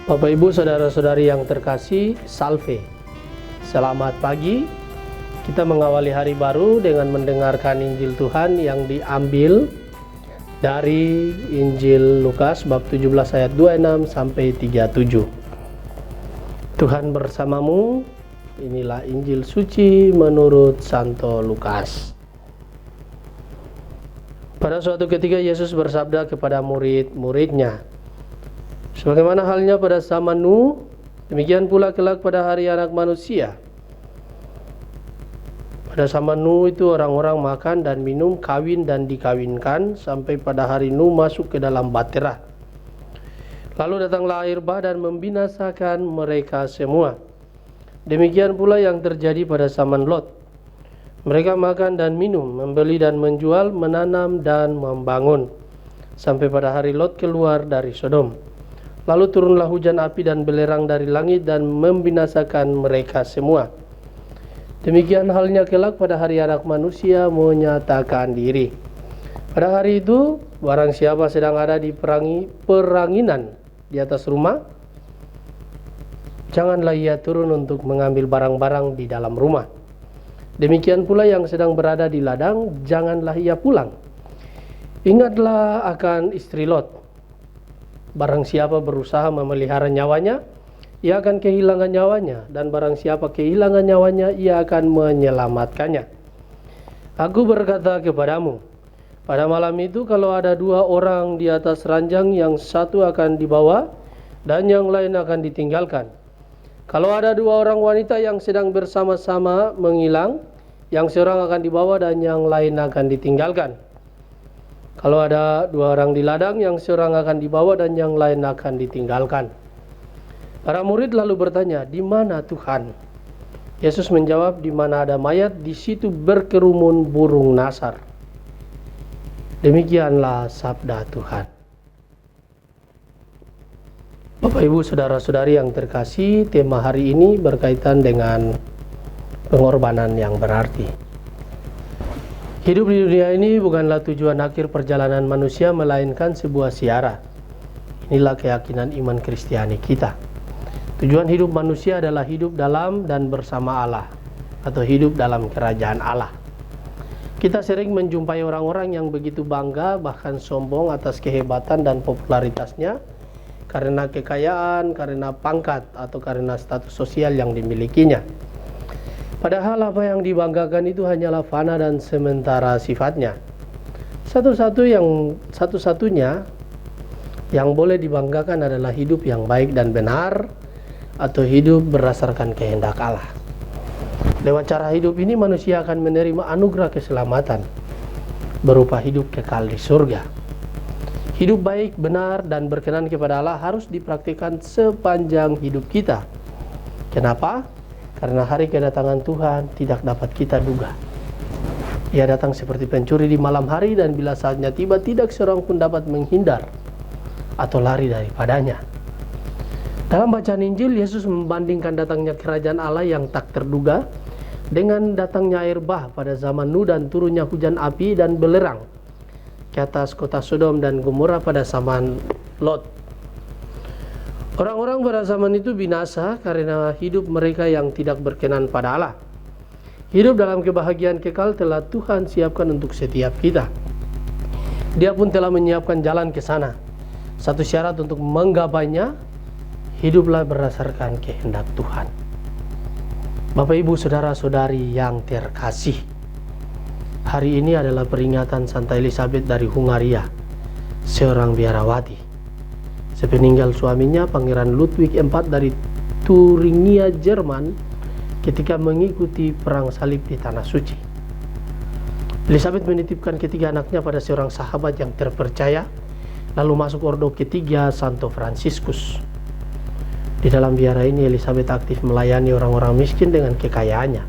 Bapak Ibu saudara-saudari yang terkasih, Salve. Selamat pagi. Kita mengawali hari baru dengan mendengarkan Injil Tuhan yang diambil dari Injil Lukas bab 17 ayat 26 sampai 37. Tuhan bersamamu. Inilah Injil suci menurut Santo Lukas. Pada suatu ketika Yesus bersabda kepada murid-muridnya, sebagaimana halnya pada zaman Nuh, demikian pula kelak pada hari Anak Manusia. Pada zaman Nuh itu orang-orang makan dan minum, kawin dan dikawinkan, sampai pada hari Nuh masuk ke dalam bahtera. Lalu datanglah air bah dan membinasakan mereka semua. Demikian pula yang terjadi pada zaman Lot. Mereka makan dan minum, membeli dan menjual, menanam dan membangun, sampai pada hari Lot keluar dari Sodom. Lalu turunlah hujan api dan belerang dari langit dan membinasakan mereka semua. Demikian halnya kelak pada hari Anak Manusia menyatakan diri. Pada hari itu, barang siapa sedang ada di peranginan di atas rumah, janganlah ia turun untuk mengambil barang-barang di dalam rumah. Demikian pula yang sedang berada di ladang, janganlah ia pulang. Ingatlah akan istri Lot. Barang siapa berusaha memelihara nyawanya, ia akan kehilangan nyawanya, dan barang siapa kehilangan nyawanya, ia akan menyelamatkannya. Aku berkata kepadamu, pada malam itu kalau ada dua orang di atas ranjang, yang satu akan dibawa dan yang lain akan ditinggalkan. Kalau ada dua orang wanita yang sedang bersama-sama menghilang, yang seorang akan dibawa dan yang lain akan ditinggalkan. Kalau ada dua orang di ladang, yang seorang akan dibawa dan yang lain akan ditinggalkan. Para murid lalu bertanya, di mana Tuhan? Yesus menjawab, di mana ada mayat, di situ berkerumun burung nasar. Demikianlah sabda Tuhan. Bapak Ibu saudara-saudari yang terkasih, tema hari ini berkaitan dengan pengorbanan yang berarti. Hidup di dunia ini bukanlah tujuan akhir perjalanan manusia, melainkan sebuah siara. Inilah keyakinan iman Kristiani kita. Tujuan hidup manusia adalah hidup dalam dan bersama Allah, atau hidup dalam kerajaan Allah. Kita sering menjumpai orang-orang yang begitu bangga, bahkan sombong atas kehebatan dan popularitasnya, karena kekayaan, karena pangkat, atau karena status sosial yang dimilikinya. Padahal apa yang dibanggakan itu hanyalah fana dan sementara sifatnya. Satu-satunya yang boleh dibanggakan adalah hidup yang baik dan benar, atau hidup berdasarkan kehendak Allah. Lewat cara hidup ini manusia akan menerima anugerah keselamatan berupa hidup kekal di surga. Hidup baik, benar, dan berkenan kepada Allah harus dipraktikkan sepanjang hidup kita. Kenapa? Karena hari kedatangan Tuhan tidak dapat kita duga. Ia datang seperti pencuri di malam hari, dan bila saatnya tiba, tidak seorang pun dapat menghindar atau lari daripadanya. Dalam bacaan Injil, Yesus membandingkan datangnya kerajaan Allah yang tak terduga dengan datangnya air bah pada zaman Nuh dan turunnya hujan api dan belerang ke atas kota Sodom dan Gomora pada zaman Lot. Orang-orang pada zaman itu binasa karena hidup mereka yang tidak berkenan pada Allah. Hidup dalam kebahagiaan kekal telah Tuhan siapkan untuk setiap kita. Dia pun telah menyiapkan jalan ke sana. Satu syarat untuk menggapainya, hiduplah berdasarkan kehendak Tuhan. Bapak Ibu saudara-saudari yang terkasih, hari ini adalah peringatan Santa Elizabeth dari Hungaria, seorang biarawati. Sepeninggal suaminya, Pangeran Ludwig IV dari Thuringia, Jerman, ketika mengikuti perang salib di Tanah Suci. Elizabeth menitipkan ketiga anaknya pada seorang sahabat yang terpercaya, lalu masuk ordo ketiga, Santo Fransiskus. Di dalam biara ini, Elizabeth aktif melayani orang-orang miskin dengan kekayaannya.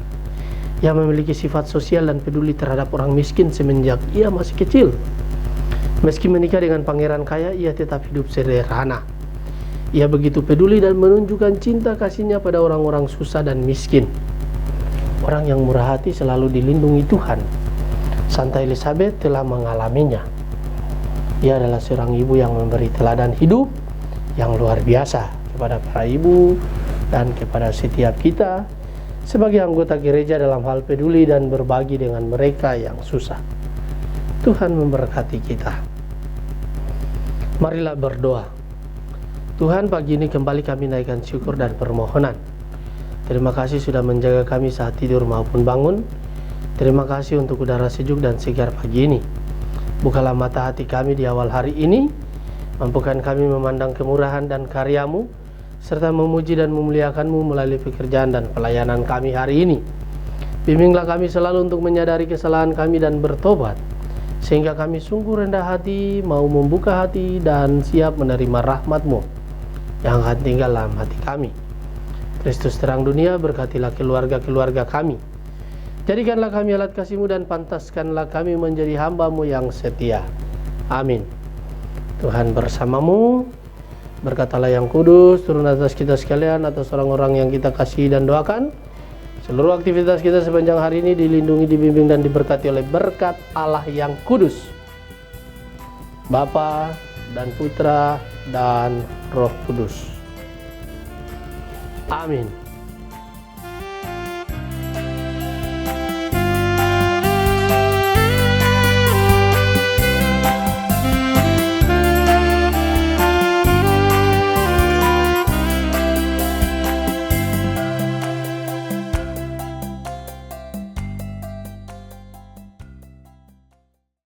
Ia memiliki sifat sosial dan peduli terhadap orang miskin semenjak ia masih kecil. Meski menikah dengan pangeran kaya, ia tetap hidup sederhana. Ia begitu peduli dan menunjukkan cinta kasihnya pada orang-orang susah dan miskin. Orang yang murah hati selalu dilindungi Tuhan. Santa Elizabeth telah mengalaminya. Ia adalah seorang ibu yang memberi teladan hidup yang luar biasa kepada para ibu, dan kepada setiap kita sebagai anggota gereja dalam hal peduli dan berbagi dengan mereka yang susah. Tuhan memberkati kita. Marilah berdoa. Tuhan, pagi ini kembali kami naikkan syukur dan permohonan. Terima kasih sudah menjaga kami saat tidur maupun bangun. Terima kasih untuk udara sejuk dan segar pagi ini. Bukalah mata hati kami di awal hari ini. Mampukan kami memandang kemurahan dan karya-Mu, serta memuji dan memuliakan-Mu melalui pekerjaan dan pelayanan kami hari ini. Bimbinglah kami selalu untuk menyadari kesalahan kami dan bertobat, sehingga kami sungguh rendah hati, mau membuka hati dan siap menerima rahmat-Mu yang akan tinggal dalam hati kami. Kristus terang dunia, berkatilah keluarga-keluarga kami. Jadikanlah kami alat kasih-Mu dan pantaskanlah kami menjadi hamba-Mu yang setia. Amin. Tuhan bersamamu, berkatalah yang kudus turun atas kita sekalian, atas orang-orang yang kita kasihi dan doakan. Seluruh aktivitas kita sepanjang hari ini dilindungi, dibimbing dan diberkati oleh berkat Allah yang kudus, Bapa dan Putra dan Roh Kudus. Amin.